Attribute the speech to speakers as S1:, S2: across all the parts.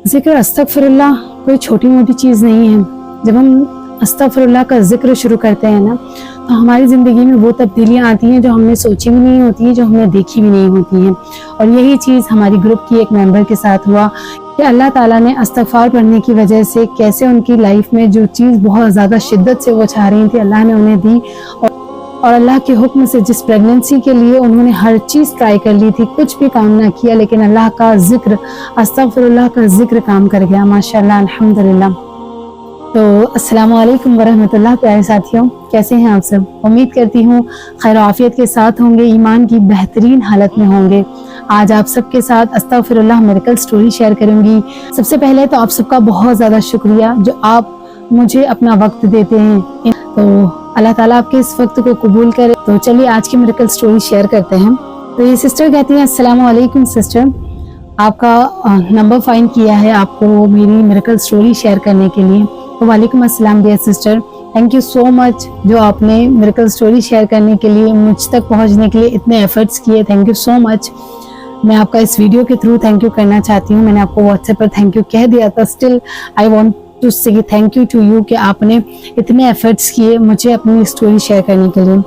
S1: जिक्र अस्तगफिरुल्लाह कोई छोटी मोटी चीज़ नहीं है। जब हम अस्तगफिरुल्लाह का जिक्र शुरू करते हैं ना, तो हमारी ज़िंदगी में वो तब्दीलियाँ आती हैं जो हमने सोची भी नहीं होती हैं, जो हमने देखी भी नहीं होती हैं। और यही चीज़ हमारी ग्रुप की एक मेंबर के साथ हुआ कि अल्लाह ताला ने इस्तिग़फ़ार पढ़ने की वजह से कैसे उनकी लाइफ में जो चीज़ बहुत ज़्यादा शिद्दत से वो चाह रही थी, अल्लाह ने उन्हें दी। और अल्लाह के हुक्म से जिस प्रेगनेंसी के लिए उन्होंने हर चीज़ ट्राई कर ली थी, कुछ भी काम ना किया, लेकिन अल्लाह का जिक्र, अस्तगफिरुल्लाह का जिक्र काम कर गया। माशाअल्लाह, अल्हम्दुलिल्लाह। तो अस्सलामु अलैकुम वरहमतुल्लाह। प्यारे साथियों, कैसे हैं आप सब? उम्मीद करती हूँ खैर आफियत के साथ होंगे, ईमान की बेहतरीन हालत में होंगे। आज आप सबके साथ अस्तगफिरुल्लाह मिरेकल स्टोरी शेयर करूंगी। सबसे पहले तो आप सबका बहुत ज़्यादा शुक्रिया जो आप मुझे अपना वक्त देते हैं। तो अल्लाह ताला आपके इस वक्त को कबूल करे। तो चलिए आज की मिरेकल स्टोरी शेयर करते हैं। तो ये सिस्टर कहती हैं, अस्सलामु अलैकुम सिस्टर, आपका नंबर फाइंड किया है आपको मेरी मिरेकल स्टोरी शेयर करने के लिए। तो वालेकुम अस्सलाम dear sister, thank you so much जो आपने मिरेकल स्टोरी शेयर करने के लिए, मुझ तक पहुंचने के लिए इतने एफर्ट्स किए। Thank you so much. मैं आपका इस वीडियो के थ्रू थैंक यू करना चाहती हूँ। मैंने आपको व्हाट्सएप पर थैंक यू कह दिया था, स्टिल आई वांट टू से थैंक यू टू यू कि आपने इतने एफर्ट्स किए मुझे अपनी स्टोरी शेयर करने के लिए।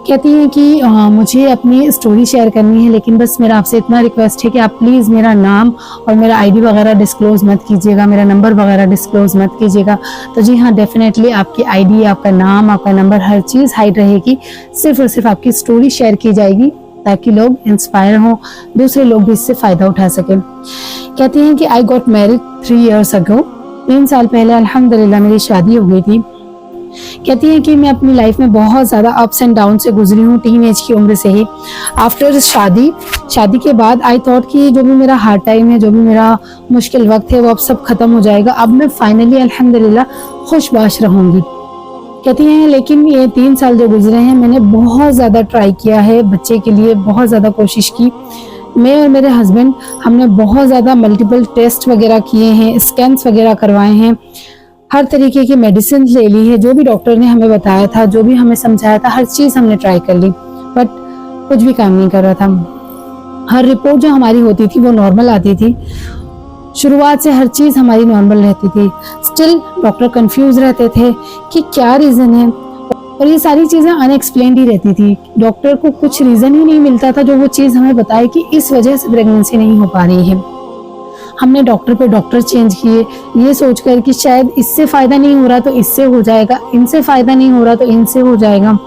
S1: कहती हैं कि मुझे अपनी स्टोरी शेयर करनी है, लेकिन बस मेरा आपसे इतना रिक्वेस्ट है कि आप प्लीज़ मेरा नाम और मेरा आईडी वगैरह डिस्क्लोज मत कीजिएगा, मेरा नंबर वगैरह डिस्क्लोज मत कीजिएगा। तो जी हाँ, डेफिनेटली आपकी आईडी, आपका नाम, आपका नंबर, हर चीज़ हाइड रहेगी। सिर्फ और सिर्फ आपकी स्टोरी शेयर की जाएगी ताकि लोग इंस्पायर हों, दूसरे लोग भी इससे फ़ायदा उठा सकें। कहती हैं कि I got married 3 years ago, 3 साल पहले अल्हम्दुलिल्लाह मेरी शादी हो गई थी। कहती हैं कि मैं अपनी लाइफ में बहुत ज़्यादा अप्स एंड डाउन से गुजरी हूँ, टीन एज की उम्र से ही। आफ्टर शादी के बाद आई थॉट कि जो भी मेरा हार्ड टाइम है, जो भी मेरा मुश्किल वक्त है, वो अब सब खत्म हो जाएगा। अब मैं फाइनली अल्हम्दुलिल्लाह खुशबाश रहूँगी। कहती हैं लेकिन ये 3 साल जो गुजरे हैं, मैंने बहुत ज़्यादा ट्राई किया है बच्चे के लिए, बहुत ज़्यादा कोशिश की। मैं और मेरे हस्बैंड हमने बहुत ज़्यादा मल्टीपल टेस्ट वगैरह किए हैं, स्कैन्स वगैरह करवाए हैं, हर तरीके की मेडिसिन ले ली है, जो भी डॉक्टर ने हमें बताया था, जो भी हमें समझाया था, हर चीज़ हमने ट्राई कर ली, बट कुछ भी काम नहीं कर रहा था। हर रिपोर्ट जो हमारी होती थी वो नॉर्मल आती थी, शुरुआत से हर चीज़ हमारी नॉर्मल रहती थी। स्टिल डॉक्टर कंफ्यूज रहते थे कि क्या रीज़न है, और ये सारी चीज़ें अनएक्सप्लेन्ड ही रहती थी। डॉक्टर को कुछ रीज़न ही नहीं मिलता था जो वो चीज़ हमें बताए कि इस वजह से प्रेगनेंसी नहीं हो पा रही है। हमने डॉक्टर पे डॉक्टर चेंज किए, ये सोचकर कि शायद इससे फ़ायदा नहीं हो रहा तो इससे हो जाएगा, इनसे फ़ायदा नहीं हो रहा तो इनसे हो जाएगा,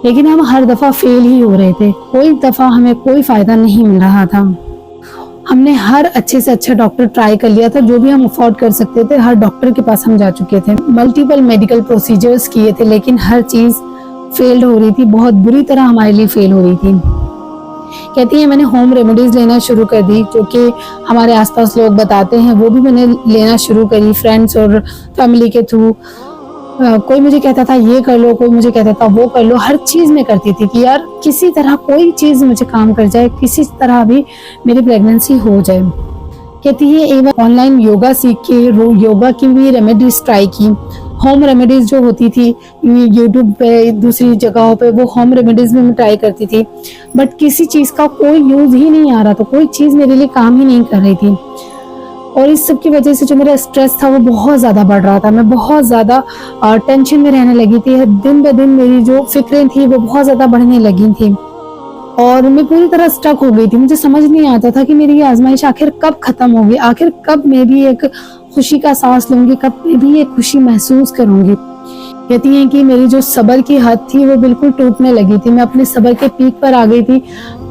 S1: लेकिन हम हर दफ़ा फेल ही हो रहे थे। कोई दफ़ा हमें कोई फ़ायदा नहीं मिल रहा था। हमने हर अच्छे से अच्छा डॉक्टर ट्राई कर लिया था, जो भी हम अफोर्ड कर सकते थे, हर डॉक्टर के पास हम जा चुके थे, मल्टीपल मेडिकल प्रोसीजर्स किए थे, लेकिन हर चीज़ फेल्ड हो रही थी, बहुत बुरी तरह हमारे लिए फेल हो रही थी। कहती है मैंने होम रेमेडीज लेना शुरू कर दी, जो कि हमारे आसपास लोग बताते हैं, वो भी मैंने लेना शुरू करी फ्रेंड्स और फैमिली के थ्रू। कोई मुझे कहता था ये कर लो, कोई मुझे कहता था वो कर लो, हर चीज़ में करती थी कि यार किसी तरह कोई चीज़ मुझे काम कर जाए, किसी तरह भी मेरी प्रेगनेंसी हो जाए। कहती है एवं ऑनलाइन योगा सीख के योगा की भी रेमेडीज ट्राई की। होम रेमेडीज जो होती थी यूट्यूब पे, दूसरी जगहों पे, वो होम रेमेडीज भी मैं ट्राई करती थी, बट किसी चीज़ का कोई यूज़ ही नहीं आ रहा था, कोई चीज़ मेरे लिए काम ही नहीं कर रही थी। और इस सब की वजह से जो मेरा स्ट्रेस था वो बहुत ज़्यादा बढ़ रहा था, मैं बहुत ज़्यादा टेंशन में रहने लगी थी। दिन ब दिन मेरी जो फिक्रें थी वो बहुत ज़्यादा बढ़ने लगी थी, और मैं पूरी तरह स्टक हो गई थी। मुझे समझ नहीं आता था कि मेरी ये आजमाइश आखिर कब खत्म होगी, आखिर कब मैं भी एक खुशी का सांस लूंगी, कब मैं भी एक खुशी महसूस करूंगी। कहती हैं कि मेरी जो सब्र की हद थी वो बिल्कुल टूटने लगी थी, मैं अपने सब्र के पीक पर आ गई थी।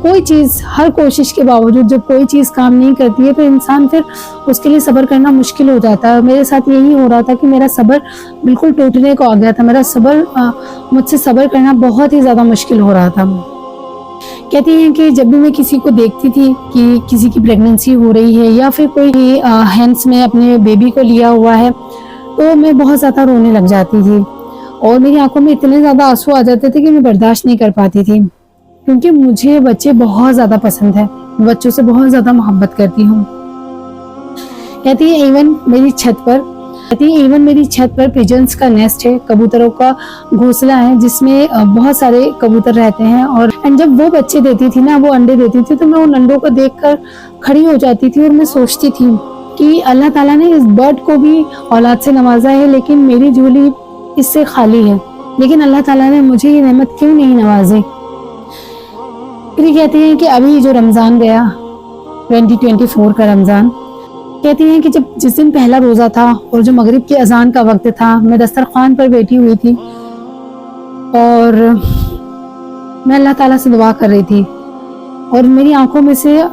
S1: कोई चीज़, हर कोशिश के बावजूद जब कोई चीज़ काम नहीं करती है तो इंसान फिर उसके लिए सब्र करना मुश्किल हो जाता है। मेरे साथ यही हो रहा था कि मेरा सब्र बिल्कुल टूटने को आ गया था, मेरा मुझसे सब्र करना बहुत ही ज़्यादा मुश्किल हो रहा था। कहती हैं कि जब भी मैं किसी को देखती थी कि किसी की प्रेगनेंसी हो रही है या फिर कोई हैंड्स में अपने बेबी को लिया हुआ है, तो मैं बहुत ज़्यादा रोने लग जाती थी, और मेरी आंखों में इतने ज़्यादा आंसू आ जाते थे कि मैं बर्दाश्त नहीं कर पाती थी, क्योंकि मुझे बच्चे बहुत ज़्यादा पसंद है, बच्चों से बहुत ज़्यादा मोहब्बत करती हूँ। कहती है इवन मेरी छत पर पिजन्स का नेस्ट है, कबूतरों का घोंसला है, जिसमें बहुत सारे कबूतर रहते हैं। और जब वो बच्चे देती थी ना, वो अंडे देती थी, तो मैं उन अंडों को देखकर खड़ी हो जाती थी और मैं सोचती थी कि अल्लाह ताला ने इस बर्ड को भी औलाद से नवाजा है, लेकिन मेरी झोली इससे खाली है, लेकिन अल्लाह ताला ने मुझे ये नेमत क्यों नहीं नवाजी। फिर ये कहती हैं कि अभी जो रमज़ान गया 2024 का रमज़ान, कहती हैं कि जब जिस दिन पहला रोज़ा था और जो मगरिब की अजान का वक्त था, मैं दस्तरखान पर बैठी हुई थी और मैं अल्लाह ताला से दुआ कर रही थी और मेरी आंखों में से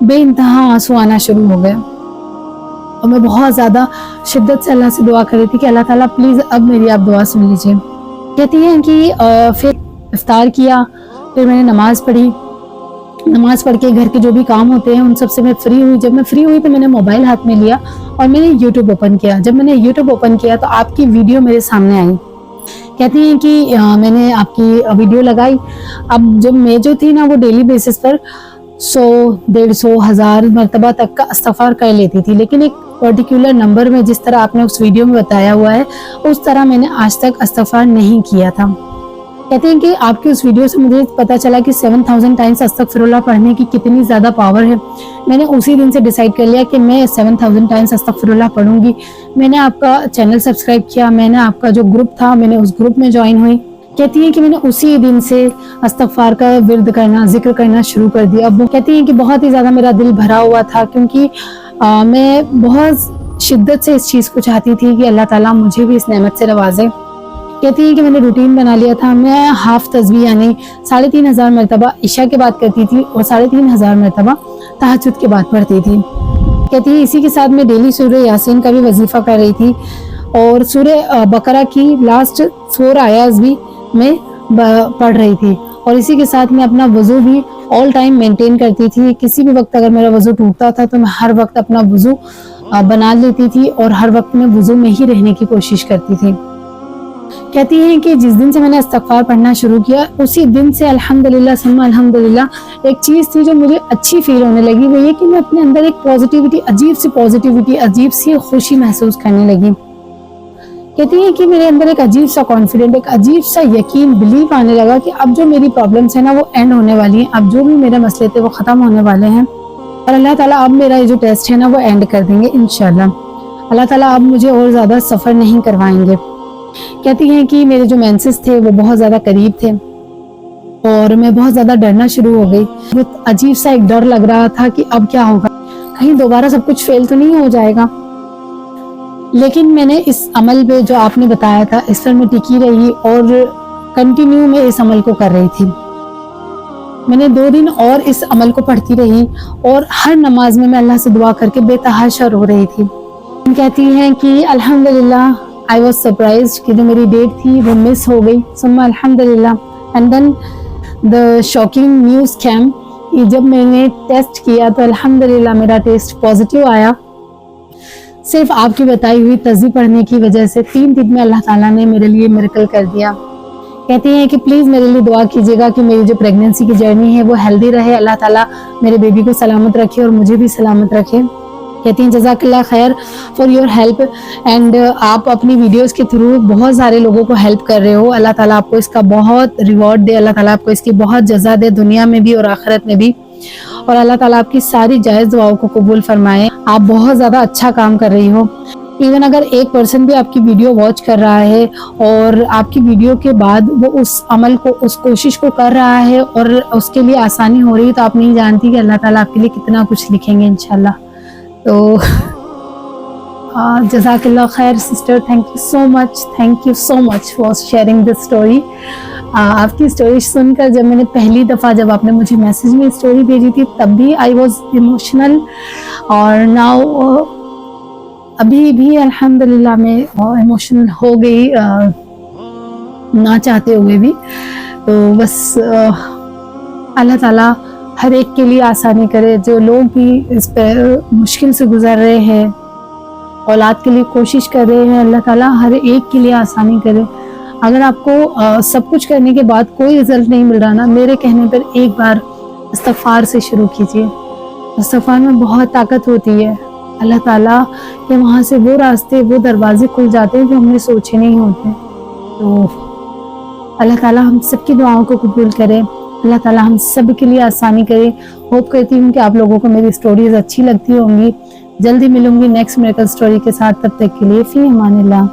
S1: बेइंतहा आंसू आना शुरू हो गए और मैं बहुत ज़्यादा शिद्दत से अल्लाह से दुआ कर रही थी कि अल्लाह ताला प्लीज़ अब मेरी आप दुआ सुन लीजिए। कहती हैं कि फिर इफ्तार किया, फिर मैंने नमाज पढ़ी, नमाज पढ़ के घर के जो भी काम होते हैं उन सब से मैं फ्री हुई। जब मैं फ्री हुई तो मैंने मोबाइल हाथ में लिया और मैंने यूट्यूब ओपन किया। जब मैंने यूट्यूब ओपन किया तो आपकी वीडियो मेरे सामने आई। कहती हैं कि मैंने आपकी वीडियो लगाई। अब जब मैं जो थी ना वो डेली बेसिस पर 100, 150, 1000 मरतबा तक का इस्तिग़फ़ार कर लेती थी, लेकिन एक पर्टिकुलर नंबर में जिस तरह आपने उस वीडियो में बताया हुआ है उस तरह मैंने आज तक इस्तिग़फ़ार नहीं किया था। कहते हैं कि आपकी उस वीडियो से मुझे पता चला कि 7000 टाइम्स अस्तगफिरुल्लाह पढ़ने की कितनी ज़्यादा पावर है। मैंने उसी दिन से डिसाइड कर लिया कि मैं 7000 टाइम्स अस्तगफिरुल्लाह पढ़ूंगी। मैंने आपका चैनल सब्सक्राइब किया, मैंने आपका जो ग्रुप था मैंने उस ग्रुप में ज्वाइन हुई। कहती है कि मैंने उसी दिन से इस्तिग़फ़ार का विर्द करना, जिक्र करना शुरू कर दिया। अब वो कहती हैं कि बहुत ही ज़्यादा मेरा दिल भरा हुआ था, क्योंकि मैं बहुत शिद्दत से इस चीज़ को चाहती थी कि अल्लाह ताला मुझे भी इस नेमत से नवाजे। कहती है कि मैंने रूटीन बना लिया था। मैं हाफ तस्बीह यानी 3500 मरतबा इशा के बाद करती थी और 3500 मरतबा तहज्जुद के बाद पढ़ती थी। कहती है इसी के साथ मैं डेली सूरह यासीन का भी वजीफा कर रही थी और सूरह बकरा की लास्ट 4 आयात भी मैं पढ़ रही थी और इसी के साथ मैं अपना वज़ू भी ऑल टाइम मेंटेन करती थी। किसी भी वक्त अगर मेरा वज़ू टूटता था तो मैं हर वक्त अपना वज़ू बना लेती थी और हर वक्त मैं वज़ू में ही रहने की कोशिश करती थी। कहती हैं कि जिस दिन से मैंने इस्तिग़फ़ार पढ़ना शुरू किया उसी दिन से अल्हम्दुलिल्लाह सुम्मा अल्हम्दुलिल्लाह एक चीज़ थी जो मुझे अच्छी फील होने लगी, वो ये कि मैं अपने अंदर एक पॉजिटिविटी, अजीब सी खुशी महसूस करने लगी। कहती हैं कि मेरे अंदर एक अजीब सा कॉन्फिडेंट, एक अजीब सा यकीन, बिलीव आने लगा कि अब जो मेरी प्रॉब्लम्स है ना वो एंड होने वाली हैं, अब जो भी मेरे मसले थे वो ख़त्म होने वाले हैं और अल्लाह ताला अब मेरा ये जो टेस्ट है ना वो एंड कर देंगे इंशाल्लाह। अल्लाह ताला अब मुझे और ज़्यादा सफ़र नहीं करवाएंगे। कहती हैं कि मेरे जो मेंसेस थे वो बहुत ज़्यादा करीब थे और मैं बहुत ज़्यादा डरना शुरू हो गई। वो अजीब सा एक डर लग रहा था कि अब क्या होगा, कहीं दोबारा सब कुछ फेल तो नहीं हो जाएगा। लेकिन मैंने इस अमल पे जो आपने बताया था इस पर मैं टिकी रही और कंटिन्यू मैं इस अमल को कर रही थी। मैंने 2 दिन और इस अमल को पढ़ती रही और हर नमाज में मैं अल्लाह से दुआ करके बेतहाशा रो रही थी। कहती हैं कि अल्हम्दुलिल्लाह आई वॉज सरप्राइज कि जो मेरी डेट थी वो मिस हो गई। सुम्मा अल्हम्दुलिल्लाह and then the shocking news came कि जब मैंने टेस्ट किया तो अल्हम्दुलिल्लाह मेरा टेस्ट पॉजिटिव आया। सिर्फ आपकी बताई हुई तस्बीह पढ़ने की वजह से 3 दिन में अल्लाह ताला ने मेरे लिए मिरेकल कर दिया। कहती हैं कि प्लीज़ मेरे लिए दुआ कीजिएगा कि मेरी जो प्रेगनेंसी की जर्नी है वो हेल्दी रहे, अल्लाह ताला मेरे बेबी को सलामत रखे और मुझे भी सलामत रखे। कहती हैं जज़ाकल्लाह खैर फॉर योर हेल्प एंड आप अपनी वीडियोस के थ्रू बहुत सारे लोगों को हेल्प कर रहे हो। अल्लाह ताला आपको इसका बहुत रिवॉर्ड दे, अल्लाह ताला आपको इसकी बहुत जज़ा दे दुनिया में भी और आखिरत में भी, और अल्लाह ताला आपकी सारी जायज़ दुआओं को कबूल फरमाए। आप बहुत ज़्यादा अच्छा काम कर रही हो। इवन अगर 1% भी आपकी वीडियो वॉच कर रहा है और आपकी वीडियो के बाद वो उस अमल को, उस कोशिश को कर रहा है और उसके लिए आसानी हो रही है, तो आप नहीं जानती कि अल्लाह ताला आपके लिए कितना कुछ लिखेंगे इंशाल्लाह। तो जज़ाकल्लाह खैर sister, thank you so much for sharing this story. आपकी स्टोरी सुनकर जब मैंने पहली दफ़ा जब आपने मुझे मैसेज में स्टोरी भेजी थी तब भी आई वॉज इमोशनल और नाउ अभी भी अल्हम्दुलिल्लाह मैं इमोशनल हो गई ना चाहते हुए भी। तो बस अल्लाह ताला हर एक के लिए आसानी करे। जो लोग भी इस पर मुश्किल से गुजर रहे हैं, औलाद के लिए कोशिश कर रहे हैं, अल्लाह ताला हर एक के लिए आसानी करे। अगर आपको सब कुछ करने के बाद कोई रिजल्ट नहीं मिल रहा ना, मेरे कहने पर एक बार इस्तिग़फ़ार से शुरू कीजिए। इस्तिग़फ़ार में बहुत ताकत होती है। अल्लाह ताला के वहाँ से वो रास्ते, वो दरवाजे खुल जाते हैं जो हमने सोचे नहीं होते। तो अल्लाह ताला हम सबकी दुआओं को कबूल करे, अल्लाह ताला हम सब के लिए आसानी करे। होप करती हूँ कि आप लोगों को मेरी स्टोरीज अच्छी लगती होंगी। जल्दी मिलूंगी नेक्स्ट मिरेकल स्टोरी के साथ, तब तक के लिए फी अमानिल्लाह।